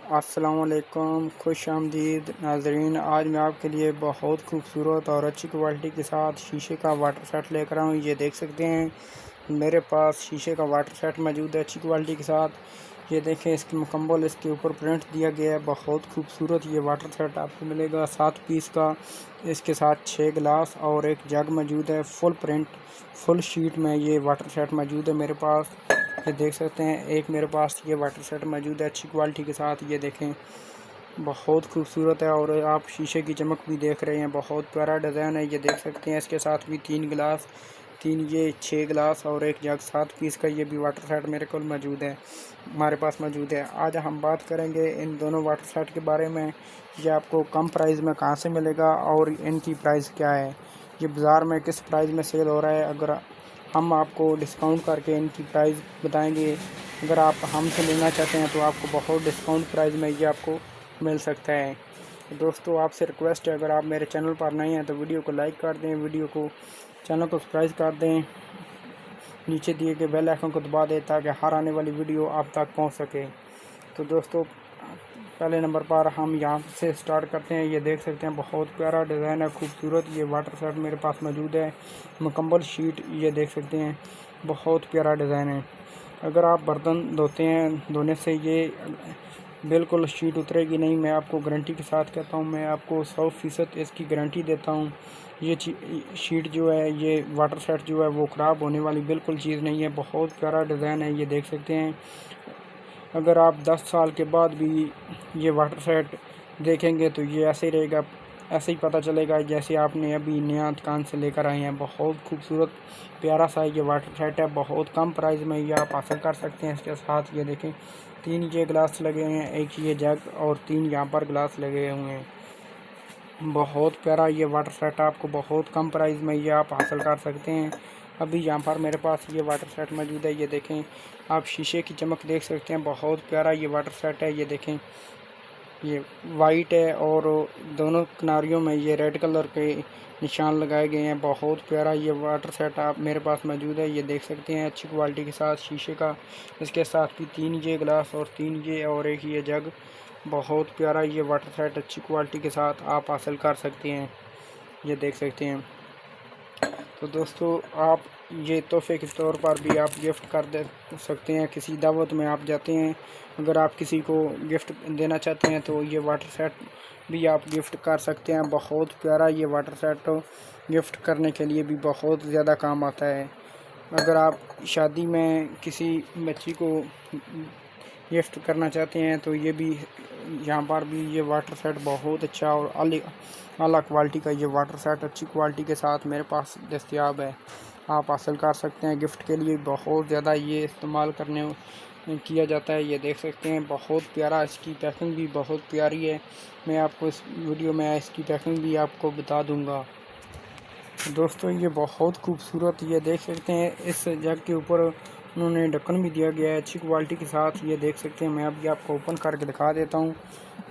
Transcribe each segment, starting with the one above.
अस्सलामुअलैकुम, खुश आमदीद नाज़रीन। आज मैं आपके लिए बहुत खूबसूरत और अच्छी क्वालिटी के साथ शीशे का वाटर सेट लेकर आऊँ। ये देख सकते हैं मेरे पास शीशे का वाटर सेट मौजूद है अच्छी क्वालिटी के साथ। ये देखें, इसकी मुकम्मल इसके ऊपर प्रिंट दिया गया है। बहुत खूबसूरत ये वाटर सेट आपको मिलेगा 7 पीस का। इसके साथ 6 गिलास और एक जग मौजूद है। फुल प्रिंट फुल शीट में ये वाटर सेट मौजूद है मेरे पास। ये देख सकते हैं, एक मेरे पास ये वाटर सेट मौजूद है अच्छी क्वालिटी के साथ। ये देखें, बहुत खूबसूरत है और आप शीशे की चमक भी देख रहे हैं। बहुत प्यारा डिज़ाइन है। ये देख सकते हैं, इसके साथ भी 3 गिलास, 6 गिलास और एक जग 7 पीस का ये भी वाटर सेट मेरे को मौजूद है, हमारे पास मौजूद है। आज हम बात करेंगे इन दोनों वाटर सेट के बारे में। ये आपको कम प्राइस में कहाँ से मिलेगा और इनकी प्राइस क्या है, ये बाज़ार में किस प्राइस में सेल हो रहा है। अगर हम आपको डिस्काउंट करके इनकी प्राइस बताएंगे। अगर आप हमसे लेना चाहते हैं तो आपको बहुत डिस्काउंट प्राइस में ये आपको मिल सकता है। तो दोस्तों, आपसे रिक्वेस्ट है, अगर आप मेरे चैनल पर नए हैं तो वीडियो को लाइक कर दें, चैनल को सब्सक्राइब कर दें, नीचे दिए गए बेल आइकन को दबा दें ताकि हर आने वाली वीडियो आप तक पहुंच सके। तो दोस्तों, पहले नंबर पर हम यहाँ से स्टार्ट करते हैं। ये देख सकते हैं, बहुत प्यारा डिज़ाइन है, खूबसूरत ये वाटर सेट मेरे पास मौजूद है। मुकम्मल शीट ये देख सकते हैं, बहुत प्यारा डिज़ाइन है। अगर आप बर्तन धोते हैं, धोने से ये बिल्कुल शीट उतरेगी नहीं। मैं आपको गारंटी के साथ कहता हूँ, मैं आपको 100% इसकी गारंटी देता हूँ। ये शीट जो है, ये वाटर सेट जो है वो ख़राब होने वाली बिल्कुल चीज़ नहीं है। बहुत प्यारा डिज़ाइन है, ये देख सकते हैं। अगर आप 10 साल के बाद भी ये वाटर सेट देखेंगे तो ये ऐसे ही रहेगा, ऐसे ही पता चलेगा जैसे आपने अभी नया दुकान से लेकर आए हैं। बहुत खूबसूरत प्यारा सा ये वाटर सेट है। बहुत कम प्राइस में ये आप हासिल कर सकते हैं। इसके साथ ये देखें, 3 ये गिलास लगे हुए हैं, एक ये जग और 3 यहाँ पर गिलास लगे हुए हैं। बहुत प्यारा ये वाटर सेट आपको बहुत कम प्राइस में ये आप हासिल कर सकते हैं। अभी यहाँ पर मेरे पास ये वाटर सेट मौजूद है। ये देखें, आप शीशे की चमक देख सकते हैं। बहुत प्यारा ये वाटर सेट है। ये देखें, ये वाइट है और दोनों किनारियों में ये रेड कलर के निशान लगाए गए हैं। बहुत प्यारा ये वाटर सेट आप मेरे पास मौजूद है। ये देख सकते हैं, अच्छी क्वालिटी के साथ शीशे का। इसके साथ भी 3 ये गिलास और 3 ये और एक ये जग। बहुत प्यारा ये वाटर सेट अच्छी क्वालिटी के साथ आप हासिल कर सकते हैं। ये देख सकते हैं। तो दोस्तों, आप ये तोहफे के तौर पर भी आप गिफ्ट कर दे सकते हैं। किसी दावत में आप जाते हैं, अगर आप किसी को गिफ्ट देना चाहते हैं तो ये वाटर सेट भी आप गिफ्ट कर सकते हैं। बहुत प्यारा ये वाटर सेट गिफ्ट करने के लिए भी बहुत ज़्यादा काम आता है। अगर आप शादी में किसी बच्ची को गिफ्ट करना चाहते हैं तो ये भी, यहाँ पर भी ये वाटर सेट बहुत अच्छा और आला क्वालिटी का ये वाटर सेट अच्छी क्वालिटी के साथ मेरे पास दस्तयाब है। आप हासिल कर सकते हैं। गिफ्ट के लिए बहुत ज़्यादा ये इस्तेमाल किया जाता है। ये देख सकते हैं, बहुत प्यारा, इसकी पैकिंग भी बहुत प्यारी है। मैं आपको इस वीडियो में इसकी पैकिंग भी आपको बता दूँगा। दोस्तों, ये बहुत खूबसूरत ये देख सकते हैं, इस जग के ऊपर उन्होंने ढक्कन भी दिया गया है अच्छी क्वालिटी के साथ। ये देख सकते हैं, मैं अभी आपको ओपन करके दिखा देता हूँ।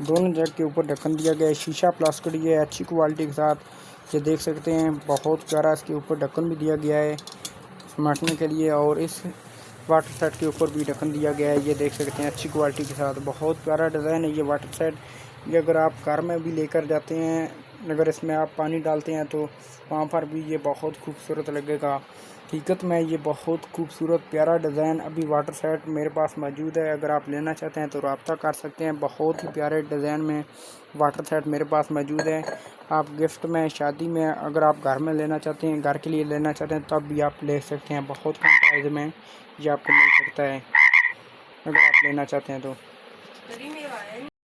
दोनों जग के ऊपर ढक्कन दिया गया है, शीशा प्लास्टिक ये अच्छी क्वालिटी के साथ। ये देख सकते हैं, बहुत प्यारा इसके ऊपर ढक्कन भी दिया गया है समेटने के लिए, और इस वाटर सेट के ऊपर भी ढक्कन दिया गया है। ये देख सकते हैं, अच्छी क्वालिटी के साथ बहुत प्यारा डिज़ाइन है ये वाटर सेट। ये अगर आप घर में भी लेकर जाते हैं, अगर इसमें आप पानी डालते हैं तो वहाँ पर भी ये बहुत खूबसूरत लगेगा। हकीकत में ये बहुत खूबसूरत प्यारा डिज़ाइन अभी वाटर सेट मेरे पास मौजूद है। अगर आप लेना चाहते हैं तो रब्ता कर सकते हैं। बहुत ही प्यारे डिज़ाइन में वाटर सेट मेरे पास मौजूद है। आप गिफ्ट में, शादी में, अगर आप घर में लेना चाहते हैं, घर के लिए लेना चाहते हैं, तब भी आप ले सकते हैं। बहुत कम प्राइस में ये आपको मिल सकता है अगर आप लेना चाहते हैं तो।